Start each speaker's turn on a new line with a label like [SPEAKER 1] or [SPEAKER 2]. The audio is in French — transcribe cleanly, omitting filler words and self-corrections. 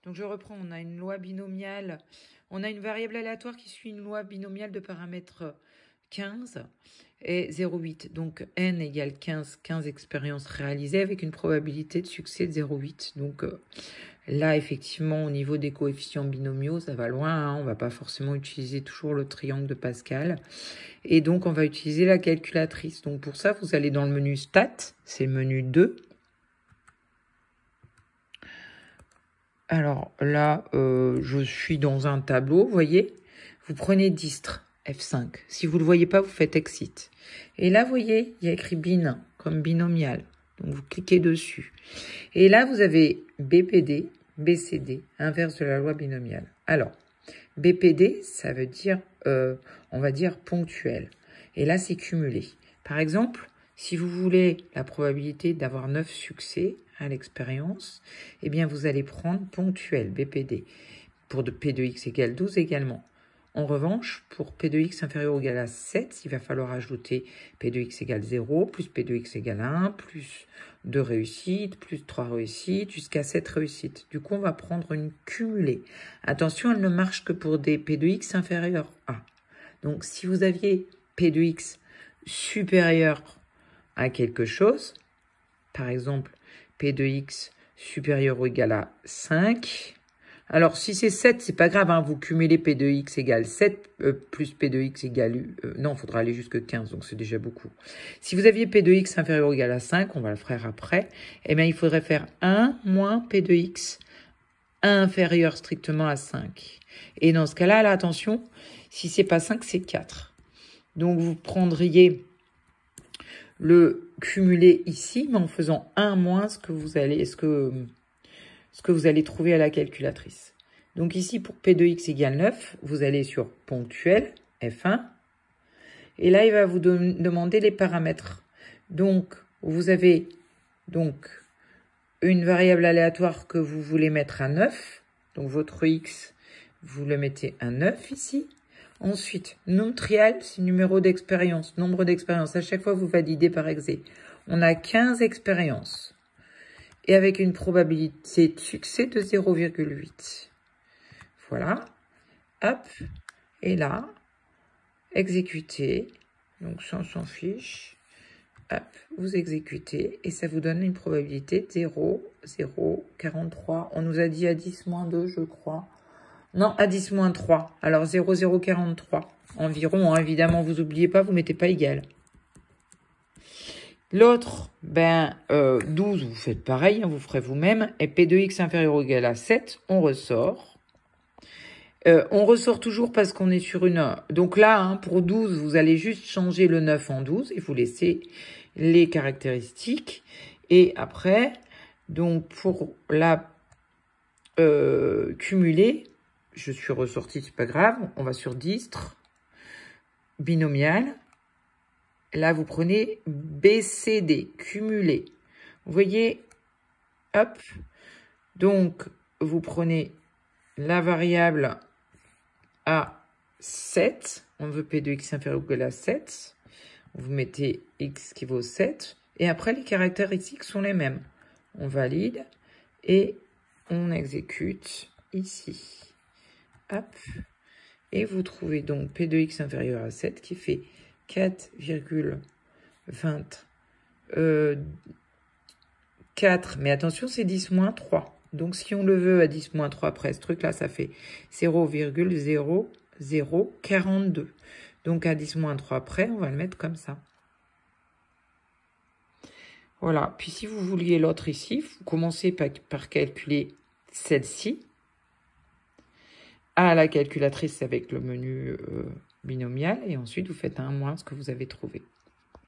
[SPEAKER 1] Donc je reprends, on a une loi binomiale, on a une variable aléatoire qui suit une loi binomiale de paramètres 15 et 0,8. Donc n égale 15, 15 expériences réalisées avec une probabilité de succès de 0,8. Donc là, effectivement, au niveau des coefficients binomiaux, ça va loin. Hein. On ne va pas forcément utiliser toujours le triangle de Pascal. Et donc, on va utiliser la calculatrice. Donc pour ça, vous allez dans le menu Stat, c'est le menu 2. Alors là, je suis dans un tableau, vous voyez. Vous prenez distre, F5. Si vous ne le voyez pas, vous faites Exit. Et là, vous voyez, il y a écrit bin, comme binomial. Donc, vous cliquez dessus. Et là, vous avez BPD, BCD, inverse de la loi binomiale. Alors, BPD, ça veut dire, on va dire, ponctuel. Et là, c'est cumulé. Par exemple, si vous voulez la probabilité d'avoir 9 succès à l'expérience, eh bien, vous allez prendre ponctuel, BPD, pour P de x égale 12 également. En revanche, pour P de x inférieur ou égal à 7, il va falloir ajouter P de x égale 0, plus P de x égale 1, plus 2 réussites, plus 3 réussites, jusqu'à 7 réussites. Du coup, on va prendre une cumulée. Attention, elle ne marche que pour des P de x inférieur à. Donc, si vous aviez P de x supérieur à quelque chose, par exemple, P de x supérieur ou égal à 5. Alors, si c'est 7, c'est pas grave, hein, vous cumulez P de x égale 7 plus P de x égale... non, il faudra aller jusque 15, donc c'est déjà beaucoup. Si vous aviez P de x inférieur ou égal à 5, on va le faire après, eh bien, il faudrait faire 1 moins P de x inférieur strictement à 5. Et dans ce cas-là, là, attention, si c'est pas 5, c'est 4. Donc, vous prendriez le cumulé ici, mais en faisant 1 moins ce que vous allez trouver à la calculatrice. Donc ici, pour P de x égale 9, vous allez sur ponctuel, F1. Et là, il va vous demander les paramètres. Donc, vous avez donc une variable aléatoire que vous voulez mettre à 9. Donc, votre x, vous le mettez à 9 ici. Ensuite, nom trial, c'est numéro d'expérience, nombre d'expériences. À chaque fois, vous validez par exé. On a 15 expériences. Et avec une probabilité de succès de 0,8. Voilà. Hop. Et là, exécuter. Donc, ça, on s'en fiche. Hop. Vous exécutez. Et ça vous donne une probabilité de 0,043. On nous a dit à 10-2, je crois. Non, à 10-3. Alors, 0,043 environ. Hein, évidemment, vous n'oubliez pas, vous ne mettez pas égal. L'autre, 12, vous faites pareil, hein, vous ferez vous-même. Et P de x inférieur ou égal à 7, on ressort. On ressort toujours parce qu'on est sur une... Donc là, hein, pour 12, vous allez juste changer le 9 en 12 et vous laissez les caractéristiques. Et après, donc pour la cumulée, je suis ressorti, c'est pas grave. On va sur distre, binomial. Là, vous prenez BCD, cumulé. Vous voyez, hop. Donc, vous prenez la variable à 7. On veut P de x inférieur ou égal à 7. Vous mettez x qui vaut 7. Et après, les caractéristiques sont les mêmes. On valide et on exécute ici. Hop. Et vous trouvez donc P de x inférieur à 7 qui fait 4,24. Mais attention, c'est 10-3. Donc, si on le veut à 10-3 après ce truc-là, ça fait 0,0042. Donc, à 10-3 près, on va le mettre comme ça. Voilà. Puis, si vous vouliez l'autre ici, vous commencez par calculer celle-ci. À la calculatrice avec le menu binomial. Et ensuite, vous faites un moins ce que vous avez trouvé.